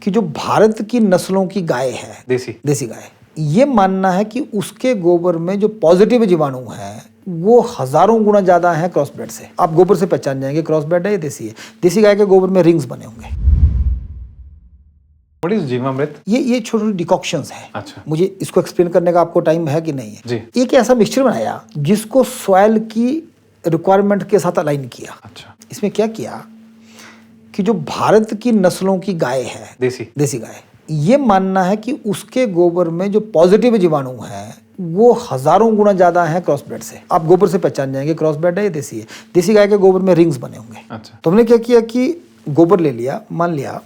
कि जो भारत की नस्लों की गाय है, देसी गाय, ये मानना है कि उसके गोबर में जो पॉजिटिव जीवाणु है वो हजारों गुना ज्यादा है क्रॉस ब्रेड से। आप गोबर से पहचान जाएंगे क्रॉस ब्रेड है या देसी है। देसी गाय के गोबर में रिंग्स बने होंगे। What is जीवामृत? ये छोटे छोटे डिकॉक्शंस हैं। अच्छा। मुझे इसको एक्सप्लेन करने का आपको टाइम है कि नहीं है? जी। एक ऐसा मिक्सचर बनाया जिसको सॉइल की रिक्वायरमेंट के साथ अलाइन किया। अच्छा। इसमें क्या किया कि जो भारत की नस्लों की गाय है, देसी गाय, ये मानना है कि उसके गोबर में जो पॉजिटिव जीवाणु है वो हजारों गुना ज्यादा है क्रॉस ब्रेड से। आप गोबर से पहचान जाएंगे क्रॉस ब्रेड है या देसी है। देसी गाय के गोबर में रिंग्स बने होंगे। अच्छा। तो हमने क्या किया कि गोबर ले लिया, मान लिया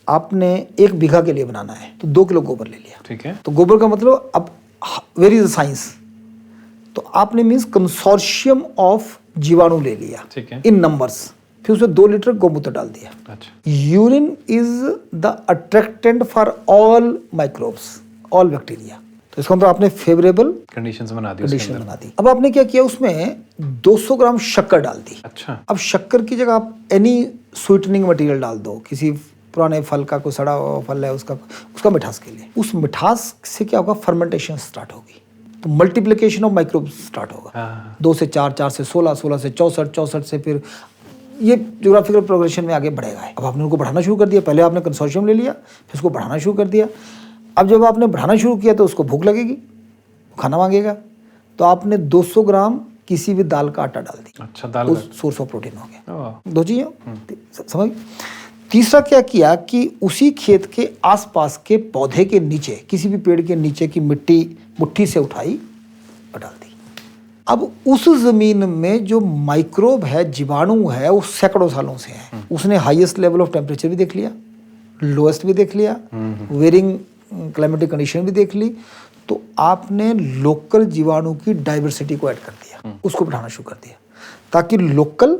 आपने 1 बीघा के लिए बनाना है तो 2 किलो गोबर ले लिया। ठीक है। तो गोबर का मतलब अब वेयर इज द साइंस, तो आपने मीन्स कंसोर्शियम ऑफ जीवाणु ले लिया। ठीक है। इन नंबर्स, फिर उसमें 2 लीटर गौमूत्र डाल दिया। अच्छा। Urine is the attractant for all microbes, all bacteria. तो इसका मतलब आपने फेवरेबल कंडीशंस बना दी। अब आपने क्या किया, उसमें 200 ग्राम शक्कर डाल दी। अच्छा। अब शक्कर की जगह आप एनी स्वीटनिंग मटेरियल डाल दो, किसी पुराने फल का, कोई सड़ा हुआ फल है उसका मिठास के लिए। उस मिठास से क्या होगा, फर्मेंटेशन स्टार्ट होगी, तो मल्टीप्लिकेशन ऑफ माइक्रोब्स स्टार्ट होगा। 2 से 4, 4 से 16, 16 से 64, 64 से फिर ये ज्योग्राफिकल प्रोग्रेशन में आगे बढ़ेगा। अब आपने उनको बढ़ाना शुरू कर दिया। पहले आपने कंसोर्शियम ले लिया, फिर उसको बढ़ाना शुरू कर दिया। अब जब आपने बढ़ाना शुरू किया तो उसको भूख लगेगी, खाना मांगेगा, तो आपने 200 ग्राम किसी भी दाल का आटा डाल दिया। अच्छा, दाल उस सोर्स ऑफ प्रोटीन हो गया। 2 चीजें समझ। तीसरा क्या किया कि उसी खेत के आसपास के पौधे के नीचे, किसी भी पेड़ के नीचे की मिट्टी मुट्ठी से उठाई और डाल दी। अब उस जमीन में जो माइक्रोब है, जीवाणु है, वो सैकड़ों सालों से है। उसने हाईएस्ट लेवल ऑफ टेम्परेचर भी देख लिया, लोएस्ट भी देख लिया, वेरिंग क्लाइमेटिक कंडीशन भी देख ली। तो आपने लोकल जीवाणु की डाइवर्सिटी को ऐड कर दिया, उसको बढ़ाना शुरू कर दिया, ताकि लोकल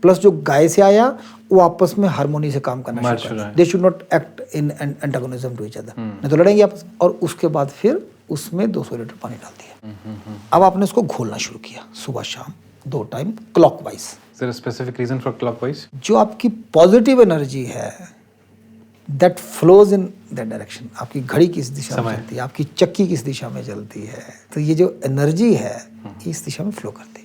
प्लस जो गाय से आया वो आपस में हार्मोनी से काम करना शुरू कर। They should not act in antagonism to each other, नहीं तो लड़ेंगे आपस में। और उसके बाद फिर उसमें 200 लीटर पानी डाल दिया। अब आपने उसको घोलना शुरू किया, सुबह शाम 2 time clockwise. Is there a specific reason for clockwise? जो आपकी पॉजिटिव एनर्जी है that flows in that direction. आपकी घड़ी किस दिशा में चलती है, आपकी चक्की किस दिशा में चलती है, तो ये जो एनर्जी है इस दिशा में फ्लो करती है।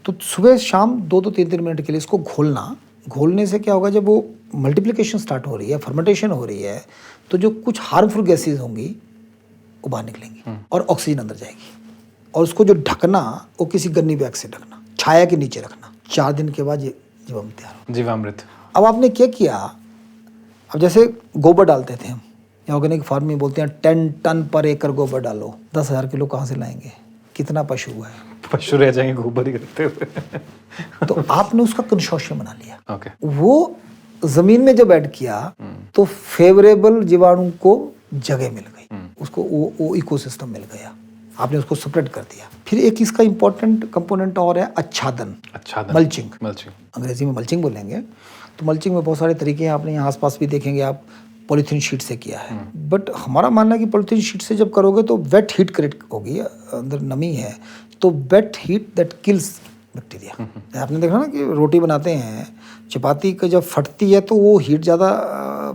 तो सुबह शाम 2-2, 3-3 मिनट के लिए इसको घोलना। घोलने से क्या होगा, जब वो मल्टीप्लिकेशन स्टार्ट हो रही है, फर्मेंटेशन हो रही है, तो जो कुछ हार्मफुल गैसेज होंगी वो बाहर निकलेंगी और ऑक्सीजन अंदर जाएगी। और उसको जो ढकना, वो किसी गन्नी बैग से ढकना, छाया के नीचे रखना। 4 दिन के बाद ये जीवामृत तैयार हो। जीवामृत। अब आपने क्या किया, अब जैसे गोबर डालते थे हम, या ऑर्गेनिक फार्मिंग बोलते हैं 10 टन पर एकड़ गोबर डालो। 10,000 किलो कहाँ से लाएंगे, कितना पशु है, पशु रह जाएंगे गोबर ही करते हुए। तो आपने उसका कंसोर्शियम बना लिया। okay. वो जमीन में जब ऐड किया तो फेवरेबल जीवाणु को जगह मिल गई, उसको वो इकोसिस्टम मिल गया। आपने उसको सेपरेट कर दिया। फिर एक इसका इंपॉर्टेंट कंपोनेंट और है आच्छादन, मल्चिंग। अंग्रेजी में मल्चिंग बोलेंगे। तो मल्चिंग में बहुत सारे तरीके हैं, आपने यहाँ आसपास भी देखेंगे आप। पॉलीथीन शीट से किया है, बट हमारा मानना है कि पॉलीथीन शीट से जब करोगे तो वेट हीट क्रिएट होगी, अंदर नमी है, तो wet heat that kills bacteria. आपने देखा ना कि रोटी बनाते हैं, चपाती का जब फटती है तो वो हीट ज़्यादा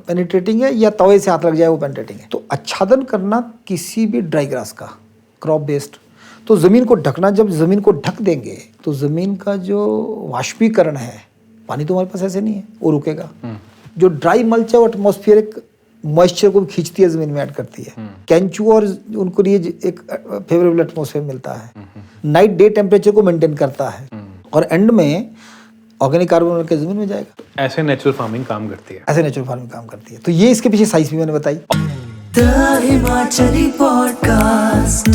पेनिट्रेटिंग है या तवे से हाथ लग जाए वो पेनिट्रेटिंग है। तो आच्छादन करना किसी भी ड्राई ग्रास का, क्रॉप बेस्ड, तो ज़मीन को ढकना। जब ज़मीन को ढक देंगे तो ज़मीन का जो वाष्पीकरण है, पानी तो हमारे पास ऐसे नहीं है, वो रुकेगा। जो ड्राई मल्च है वो एटमॉस्फेरिक मॉइस्चर को खींचती है, जमीन में ऐड करती है। कैंचू और उनको लिए एक फेवरेबल एटमॉस्फेयर मिलता है, नाइट डे टेम्परेचर को मेंटेन करता है, और एंड में ऑर्गेनिक कार्बन के जमीन में जाएगा। ऐसे नेचुरल फार्मिंग काम करती है। तो ये इसके पीछे साइंस भी मैंने बताई। The Himachali podcast.